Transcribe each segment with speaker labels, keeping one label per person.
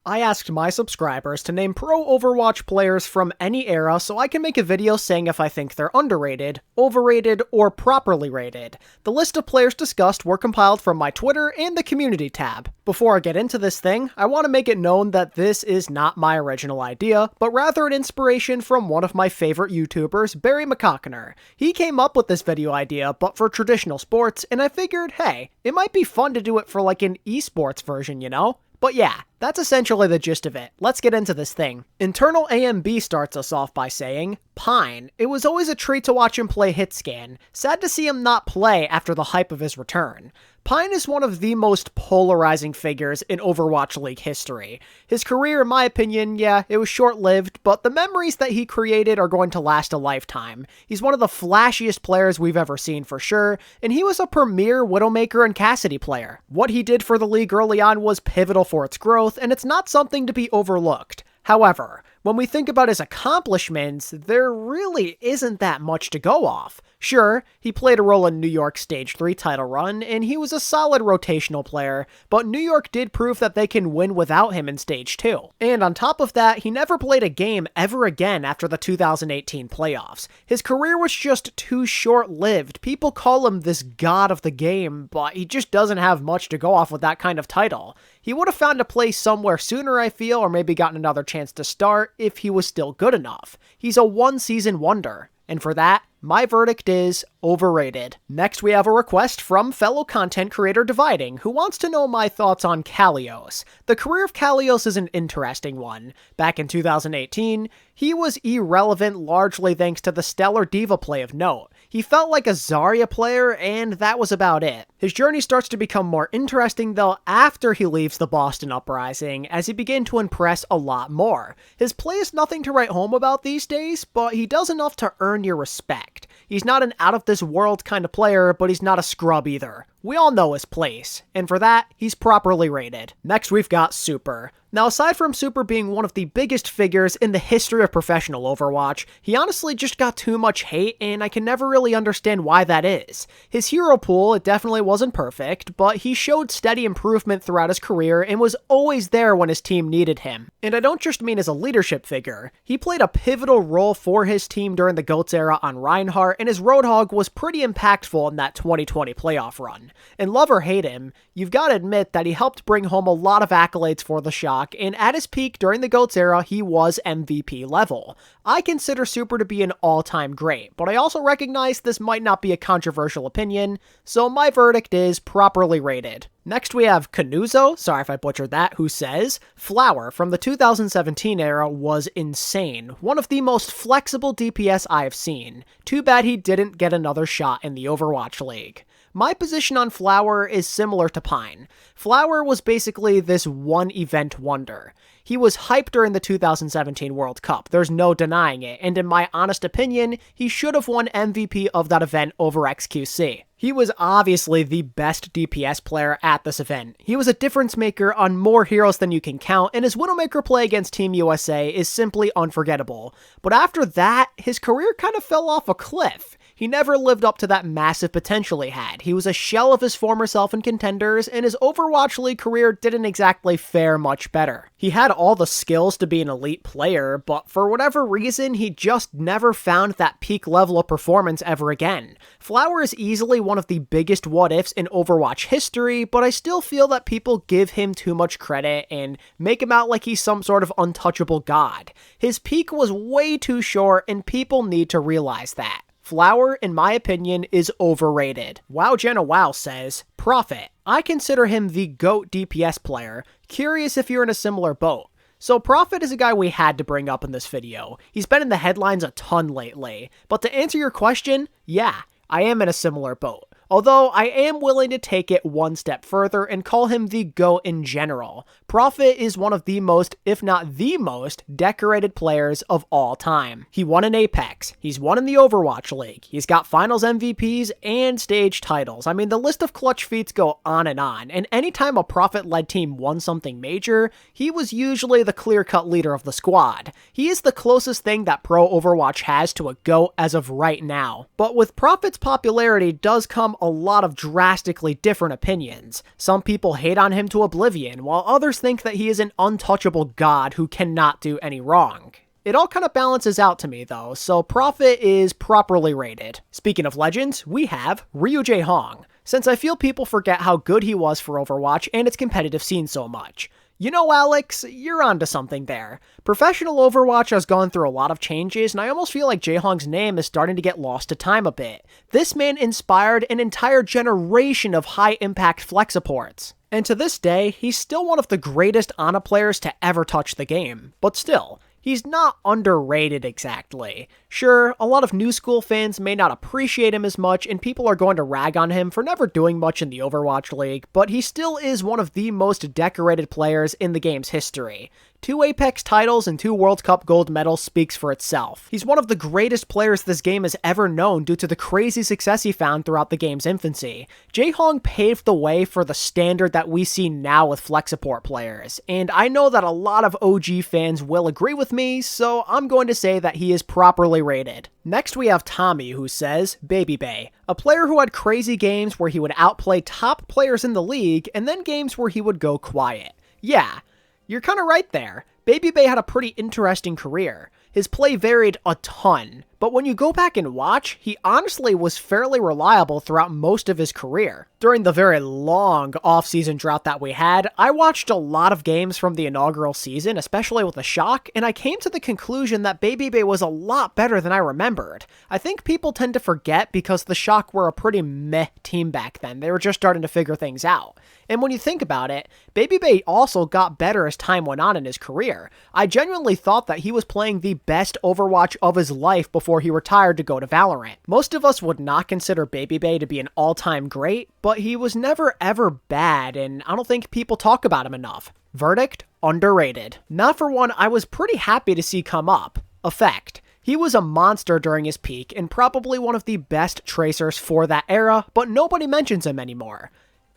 Speaker 1: I asked my subscribers to name pro Overwatch players from any era so I can make a video saying if I think they're underrated, overrated, or properly rated. The list of players discussed were compiled from my Twitter and the community tab. Before I get into this thing, I want to make it known that this is not my original idea, but rather an inspiration from one of my favorite YouTubers, Barry McCockiner. He came up with this video idea, but for traditional sports, and I figured, hey, it might be fun to do it for like an esports version, you know? But yeah, that's essentially the gist of it. Let's get into this thing. Internal AMB starts us off by saying, Pine. It was always a treat to watch him play Hitscan. Sad to see him not play after the hype of his return. Pine is one of the most polarizing figures in Overwatch League history. His career, in my opinion, yeah, it was short-lived, but the memories that he created are going to last a lifetime. He's one of the flashiest players we've ever seen for sure, and he was a premier Widowmaker and Cassidy player. What he did for the league early on was pivotal for its growth, and it's not something to be overlooked. However, when we think about his accomplishments, there really isn't that much to go off. Sure, he played a role in New York's Stage 3 title run, and he was a solid rotational player, but New York did prove that they can win without him in Stage 2. And on top of that, he never played a game ever again after the 2018 playoffs. His career was just too short-lived. People call him this god of the game, but he just doesn't have much to go off with that kind of title. He would have found a place somewhere sooner, I feel, or maybe gotten another chance to start if he was still good enough. He's a one-season wonder, and for that, my verdict is overrated. Next, we have a request from fellow content creator Dividing, who wants to know my thoughts on Kalios. The career of Kalios is an interesting one. Back in 2018, he was irrelevant largely thanks to the stellar diva play of note. He felt like a Zarya player, and that was about it. His journey starts to become more interesting though after he leaves the Boston Uprising, as he began to impress a lot more. His play is nothing to write home about these days, but he does enough to earn your respect. He's not an out-of-this-world kind of player, but he's not a scrub either. We all know his place, and for that, he's properly rated. Next, we've got Super. Now, aside from Super being one of the biggest figures in the history of professional Overwatch, he honestly just got too much hate, and I can never really understand why that is. His hero pool, it definitely wasn't perfect, but he showed steady improvement throughout his career and was always there when his team needed him. And I don't just mean as a leadership figure. He played a pivotal role for his team during the GOATS era on Reinhardt, and his Roadhog was pretty impactful in that 2020 playoff run. And love or hate him, you've got to admit that he helped bring home a lot of accolades for the Shock, and at his peak during the GOATS era, he was MVP level. I consider Super to be an all-time great, but I also recognize this might not be a controversial opinion, so my verdict is properly rated. Next we have Canuzo, sorry if I butchered that, who says, Flower from the 2017 era was insane. One of the most flexible DPS I've seen. Too bad he didn't get another shot in the Overwatch League. My position on Flower is similar to Pine. Flower was basically this one-event wonder. He was hyped during the 2017 World Cup, there's no denying it, and in my honest opinion, he should have won MVP of that event over XQC. He was obviously the best DPS player at this event. He was a difference maker on more heroes than you can count, and his Widowmaker play against Team USA is simply unforgettable. But after that, his career kind of fell off a cliff. He never lived up to that massive potential he had. He was a shell of his former self in Contenders, and his Overwatch League career didn't exactly fare much better. He had all the skills to be an elite player, but for whatever reason, he just never found that peak level of performance ever again. Flower is easily one of the biggest what-ifs in Overwatch history, but I still feel that people give him too much credit and make him out like he's some sort of untouchable god. His peak was way too short, and people need to realize that. Flower, in my opinion, is overrated. WoWJennaWow says, Prophet. I consider him the GOAT DPS player. Curious if you're in a similar boat. So Prophet is a guy we had to bring up in this video. He's been in the headlines a ton lately. But to answer your question, yeah, I am in a similar boat. Although I am willing to take it one step further and call him the GOAT in general. Prophet is one of the most, if not the most, decorated players of all time. He won in Apex, he's won in the Overwatch League, he's got finals MVPs and stage titles. I mean, the list of clutch feats go on, and anytime a Prophet-led team won something major, he was usually the clear-cut leader of the squad. He is the closest thing that Pro Overwatch has to a GOAT as of right now. But with Prophet's popularity does come a lot of drastically different opinions. Some people hate on him to oblivion, while others almost think that he is an untouchable god who cannot do any wrong. It all kind of balances out to me though, so Prophet is properly rated. Speaking of legends, we have Jhin, since I feel people forget how good he was for Overwatch and its competitive scene so much. You know, Alex, you're onto something there. Professional Overwatch has gone through a lot of changes, and I almost feel like Jhin's name is starting to get lost to time a bit. This man inspired an entire generation of high-impact flex supports. And to this day, he's still one of the greatest Ana players to ever touch the game. But still, he's not underrated exactly. Sure, a lot of new school fans may not appreciate him as much, and people are going to rag on him for never doing much in the Overwatch League, but he still is one of the most decorated players in the game's history. 2 Apex titles and 2 World Cup gold medals speaks for itself. He's one of the greatest players this game has ever known due to the crazy success he found throughout the game's infancy. Jhin paved the way for the standard that we see now with flex support players, and I know that a lot of OG fans will agree with me, so I'm going to say that he is properly rated. Next we have Tommy, who says, Baby Bay, a player who had crazy games where he would outplay top players in the league, and then games where he would go quiet. Yeah, you're kind of right there. Baby Bay had a pretty interesting career. His play varied a ton, but when you go back and watch, he honestly was fairly reliable throughout most of his career. During the very long off-season drought that we had, I watched a lot of games from the inaugural season, especially with the Shock, and I came to the conclusion that Baby Bay was a lot better than I remembered. I think people tend to forget because the Shock were a pretty meh team back then. They were just starting to figure things out. And when you think about it, Baby Bay also got better as time went on in his career. I genuinely thought that he was playing the best Overwatch of his life before he retired to go to Valorant. Most of us would not consider Baby Bay to be an all-time great, but he was never ever bad, and I don't think people talk about him enough. Verdict? Underrated. Not for one I was pretty happy to see come up. Effect. He was a monster during his peak, and probably one of the best tracers for that era, but nobody mentions him anymore.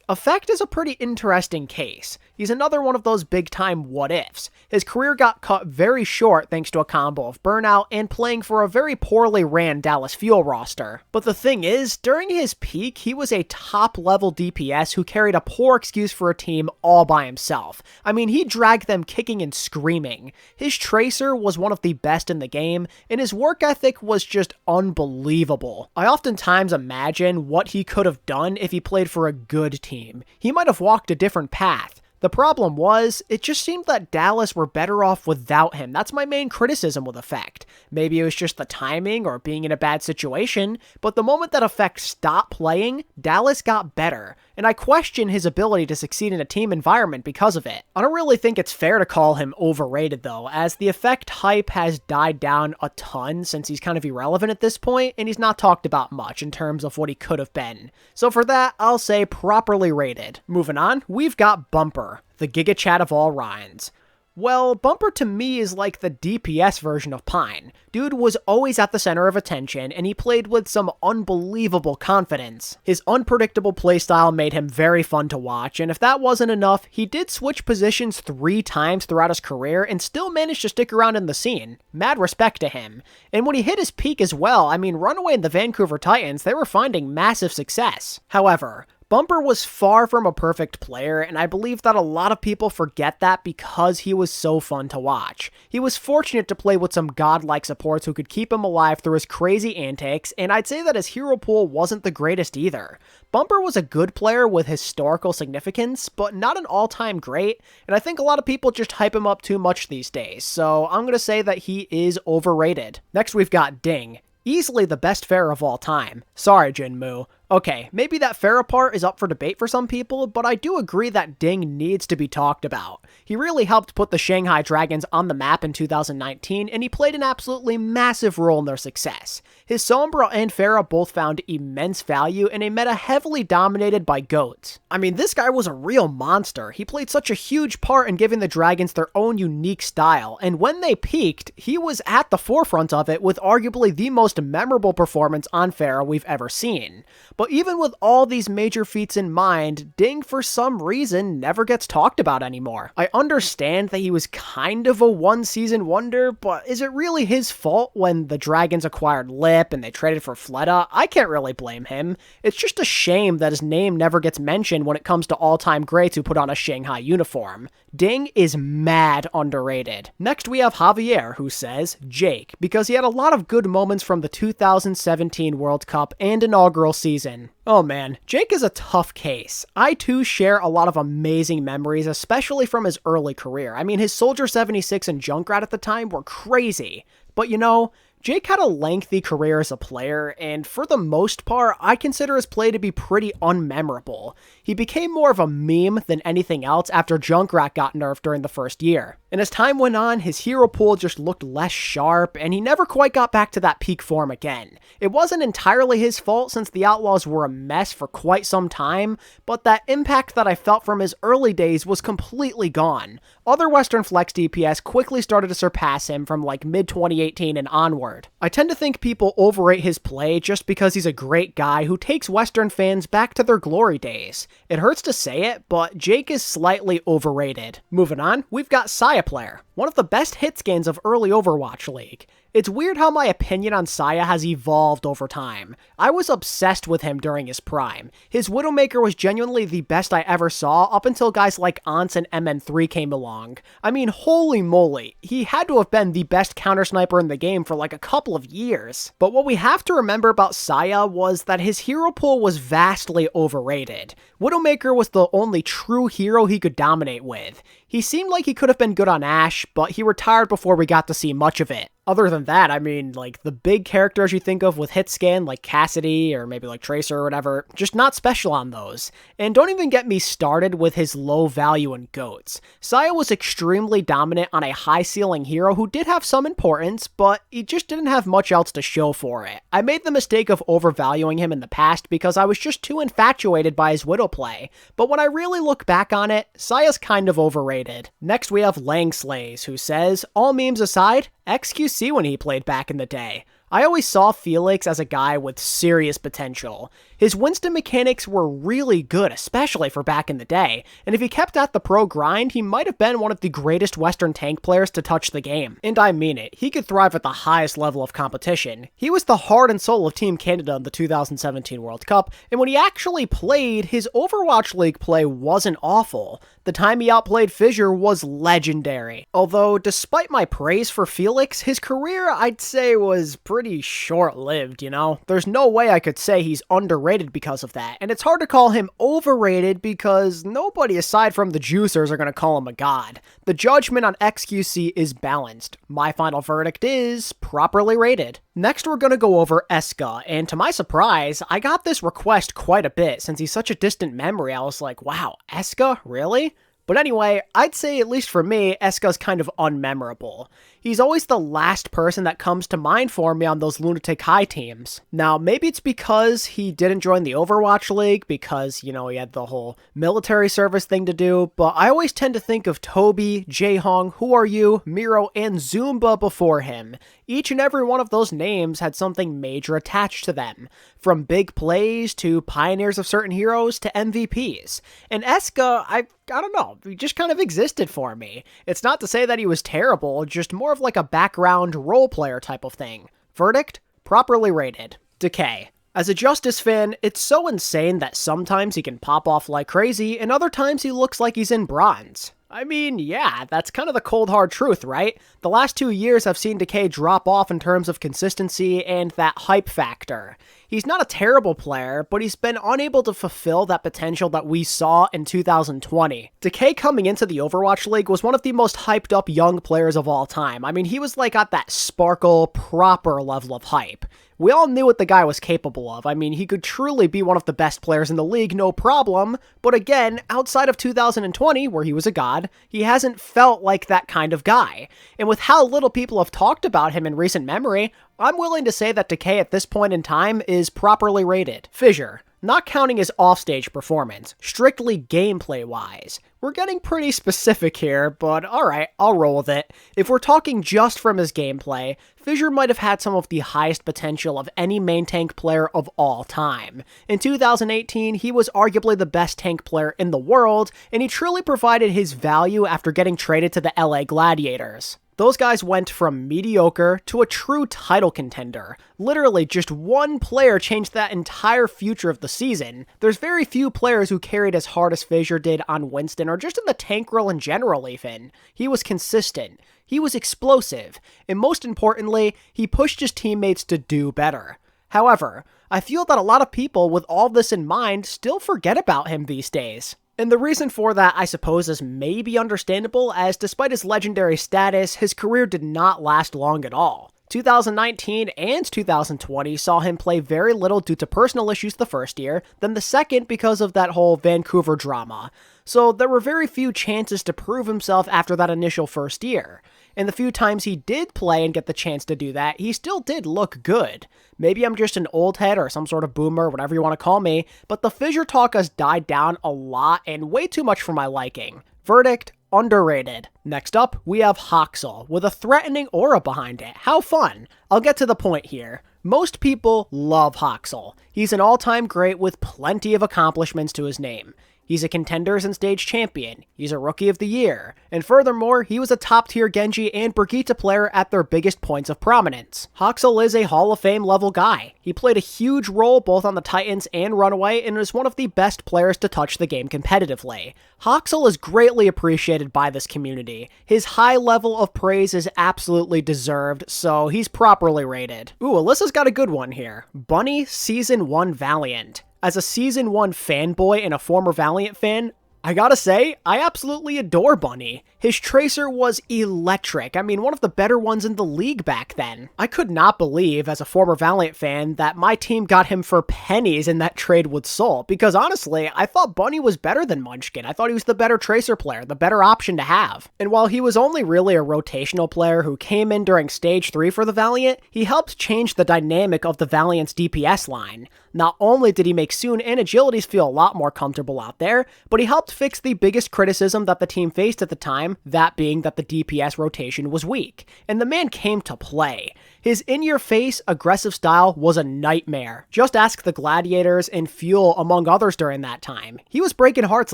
Speaker 1: Effect is a pretty interesting case. He's another one of those big-time what-ifs. His career got cut very short thanks to a combo of burnout and playing for a very poorly ran Dallas Fuel roster. But the thing is, during his peak, he was a top-level DPS who carried a poor excuse for a team all by himself. I mean, he dragged them kicking and screaming. His tracer was one of the best in the game, and his work ethic was just unbelievable. I oftentimes imagine what he could have done if he played for a good team. He might have walked a different path. The problem was, it just seemed that Dallas were better off without him. That's my main criticism with Effect. Maybe it was just the timing or being in a bad situation, but the moment that Effect stopped playing, Dallas got better, and I question his ability to succeed in a team environment because of it. I don't really think it's fair to call him overrated though, as the Effect hype has died down a ton since he's kind of irrelevant at this point, and he's not talked about much in terms of what he could have been. So for that, I'll say properly rated. Moving on, we've got Bumper, the Giga Chat of all Ryans. Well, Bumper to me is like the DPS version of Pine. Dude was always at the center of attention, and he played with some unbelievable confidence. His unpredictable playstyle made him very fun to watch, and if that wasn't enough, he did switch positions 3 times throughout his career and still managed to stick around in the scene. Mad respect to him. And when he hit his peak as well, I mean, Runaway and the Vancouver Titans, they were finding massive success. However, Bumper was far from a perfect player, and I believe that a lot of people forget that because he was so fun to watch. He was fortunate to play with some godlike supports who could keep him alive through his crazy antics, and I'd say that his hero pool wasn't the greatest either. Bumper was a good player with historical significance, but not an all-time great, and I think a lot of people just hype him up too much these days, so I'm gonna say that he is overrated. Next we've got Ding. Easily the best Pharah of all time. Sorry, Jinmu. Okay, maybe that Pharah part is up for debate for some people, but I do agree that Ding needs to be talked about. He really helped put the Shanghai Dragons on the map in 2019, and he played an absolutely massive role in their success. His Sombra and Pharah both found immense value in a meta heavily dominated by GOATs. I mean, this guy was a real monster. He played such a huge part in giving the Dragons their own unique style, and when they peaked, he was at the forefront of it with arguably the most memorable performance on Pharah we've ever seen. But even with all these major feats in mind, Ding for some reason never gets talked about anymore. I understand that he was kind of a one-season wonder, but is it really his fault when the Dragons acquired Lip and they traded for Fleta? I can't really blame him. It's just a shame that his name never gets mentioned when it comes to all-time greats who put on a Shanghai uniform. Ding is mad underrated. Next we have Javier, who says Jake, because he had a lot of good moments from the 2017 World Cup and inaugural season. Oh man, Jake is a tough case. I too share a lot of amazing memories, especially from his early career. I mean, his Soldier 76 and Junkrat at the time were crazy. But you know, Jake had a lengthy career as a player, and for the most part, I consider his play to be pretty unmemorable. He became more of a meme than anything else after Junkrat got nerfed during the first year. And as time went on, his hero pool just looked less sharp, and he never quite got back to that peak form again. It wasn't entirely his fault since the Outlaws were a mess for quite some time, but that impact that I felt from his early days was completely gone. Other Western Flex DPS quickly started to surpass him from like mid-2018 and onward. I tend to think people overrate his play just because he's a great guy who takes Western fans back to their glory days. It hurts to say it, but Jake is slightly overrated. Moving on, we've got Saya Player, one of the best hit scans of early Overwatch League. It's weird how my opinion on Saya has evolved over time. I was obsessed with him during his prime. His Widowmaker was genuinely the best I ever saw up until guys like Ants and MM3 came along. I mean, holy moly, he had to have been the best counter sniper in the game for like a couple of years. But what we have to remember about Saya was that his hero pool was vastly overrated. Widowmaker was the only true hero he could dominate with. He seemed like he could have been good on Ashe, but he retired before we got to see much of it. Other than that, I mean, like, the big characters you think of with hit scan, like Cassidy, or maybe like Tracer or whatever, just not special on those. And don't even get me started with his low value in GOATs. Saya was extremely dominant on a high ceiling hero who did have some importance, but he just didn't have much else to show for it. I made the mistake of overvaluing him in the past because I was just too infatuated by his Widow play, but when I really look back on it, Saya's kind of overrated. Next we have Langslays, who says, all memes aside, XQC when he played back in the day. I always saw Felix as a guy with serious potential. His Winston mechanics were really good, especially for back in the day, and if he kept at the pro grind, he might have been one of the greatest Western tank players to touch the game. And I mean it, he could thrive at the highest level of competition. He was the heart and soul of Team Canada in the 2017 World Cup, and when he actually played, his Overwatch League play wasn't awful. The time he outplayed Fissure was legendary. Although, despite my praise for Felix, his career, I'd say, was pretty short-lived, you know? There's no way I could say he's underrated because of that, and it's hard to call him overrated because nobody aside from the juicers are going to call him a god. The judgment on XQC is balanced. My final verdict is properly rated. Next, we're going to go over Eska, and to my surprise, I got this request quite a bit. Since he's such a distant memory, I was like, wow, Eska? Really? But anyway, I'd say, at least for me, Eska's kind of unmemorable. He's always the last person that comes to mind for me on those Lunatic High teams. Now, maybe it's because he didn't join the Overwatch League, because, you know, he had the whole military service thing to do, but I always tend to think of Toby, Jaehong, Who Are You, Miro, and Zumba before him. Each and every one of those names had something major attached to them, from big plays to pioneers of certain heroes to MVPs. And Eska, I don't know, he just kind of existed for me. It's not to say that he was terrible, just more of like a background role player type of thing. Verdict? Properly rated. Decay. As a Justice fan, it's so insane that sometimes he can pop off like crazy, and other times he looks like he's in bronze. I mean, yeah, that's kind of the cold hard truth, right? The last 2 years have seen Decay drop off in terms of consistency and that hype factor. He's not a terrible player, but he's been unable to fulfill that potential that we saw in 2020. Decay coming into the Overwatch League was one of the most hyped up young players of all time. I mean, he was like at that sparkle, proper level of hype. We all knew what the guy was capable of. I mean, he could truly be one of the best players in the league, no problem. But again, outside of 2020, where he was a god, he hasn't felt like that kind of guy. And with how little people have talked about him in recent memory, I'm willing to say that Decay at this point in time is properly rated. Fissure. not counting his offstage performance, strictly gameplay-wise. We're getting pretty specific here, but alright, I'll roll with it. If we're talking just from his gameplay, Fissure might have had some of the highest potential of any main tank player of all time. In 2018, he was arguably the best tank player in the world, and he truly provided his value after getting traded to the LA Gladiators. Those guys went from mediocre to a true title contender. Literally, just one player changed that entire future of the season. There's very few players who carried as hard as Fissure did on Winston, or just in the tank role in general even. He was consistent, he was explosive, and most importantly, he pushed his teammates to do better. However, I feel that a lot of people with all this in mind still forget about him these days. And the reason for that, I suppose, is maybe understandable, as despite his legendary status, his career did not last long at all. 2019 and 2020 saw him play very little due to personal issues the first year, then the second because of that whole Vancouver drama. So there were very few chances to prove himself after that initial first year. And the few times he did play and get the chance to do that, he still did look good. Maybe I'm just an old head or some sort of boomer, whatever you want to call me, but the Fissure talk has died down a lot and way too much for my liking. Verdict: underrated. Next up, we have alexyOWL, with a threatening aura behind it. How fun! I'll get to the point here. Most people love alexyOWL. He's an all-time great with plenty of accomplishments to his name. He's a Contenders and Stage champion, he's a Rookie of the Year, and furthermore, he was a top-tier Genji and Brigitte player at their biggest points of prominence. alexyOWL is a Hall of Fame level guy. He played a huge role both on the Titans and Runaway, and is one of the best players to touch the game competitively. alexyOWL is greatly appreciated by this community. His high level of praise is absolutely deserved, so he's properly rated. Ooh, Alyssa's got a good one here. Bunny Season 1 Valiant. As a Season 1 fanboy and a former Valiant fan, I gotta say, I absolutely adore Bunny. His Tracer was electric. I mean, one of the better ones in the league back then. I could not believe, as a former Valiant fan, that my team got him for pennies in that trade with Soul, because honestly, I thought Bunny was better than Munchkin. I thought he was the better Tracer player, the better option to have. And while he was only really a rotational player who came in during Stage 3 for the Valiant, he helped change the dynamic of the Valiant's DPS line. Not only did he make Soon and Agilities feel a lot more comfortable out there, but he helped fix the biggest criticism that the team faced at the time, that being that the DPS rotation was weak, and the man came to play. His in-your-face, aggressive style was a nightmare. Just ask the Gladiators and Fuel, among others, during that time. He was breaking hearts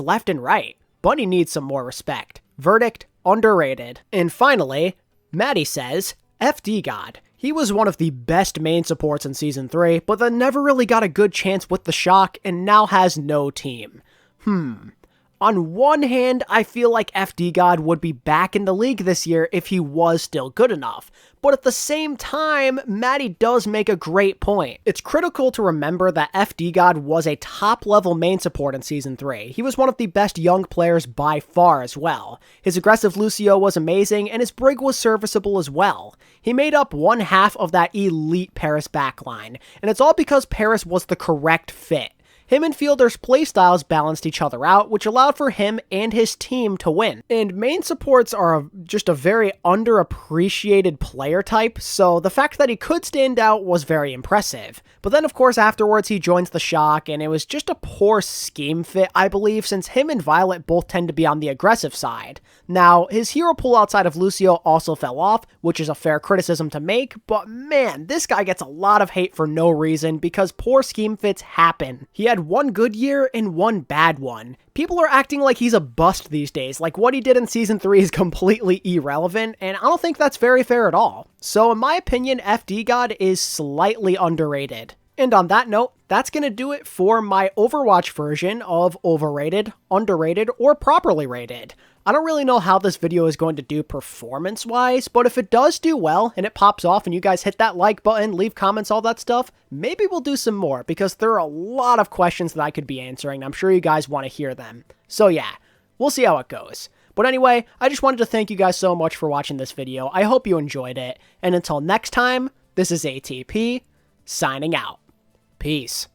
Speaker 1: left and right. Bunny needs some more respect. Verdict: underrated. And finally, Maddie says, FD God. He was one of the best main supports in Season 3, but then never really got a good chance with the Shock, and now has no team. On one hand, I feel like FD God would be back in the league this year if he was still good enough. But at the same time, Maddie does make a great point. It's critical to remember that FD God was a top-level main support in Season 3. He was one of the best young players by far as well. His aggressive Lucio was amazing, and his Brig was serviceable as well. He made up one half of that elite Paris backline, and it's all because Paris was the correct fit. Him and Fielder's playstyles balanced each other out, which allowed for him and his team to win. And main supports are just a very underappreciated player type, so the fact that he could stand out was very impressive. But then of course afterwards he joins the Shock, and it was just a poor scheme fit, I believe, since him and Violet both tend to be on the aggressive side. Now, his hero pool outside of Lucio also fell off, which is a fair criticism to make, but man, this guy gets a lot of hate for no reason because poor scheme fits happen. He had one good year and one bad one. People are acting like he's a bust these days, like what he did in Season 3 is completely irrelevant, and I don't think that's very fair at all. So in my opinion, FD God is slightly underrated. And on that note, that's going to do it for my Overwatch version of Overrated, Underrated, or Properly Rated. I don't really know how this video is going to do performance-wise, but if it does do well, and it pops off, and you guys hit that like button, leave comments, all that stuff, maybe we'll do some more, because there are a lot of questions that I could be answering, and I'm sure you guys want to hear them. So yeah, we'll see how it goes. But anyway, I just wanted to thank you guys so much for watching this video. I hope you enjoyed it, and until next time, this is ATP, signing out. Peace.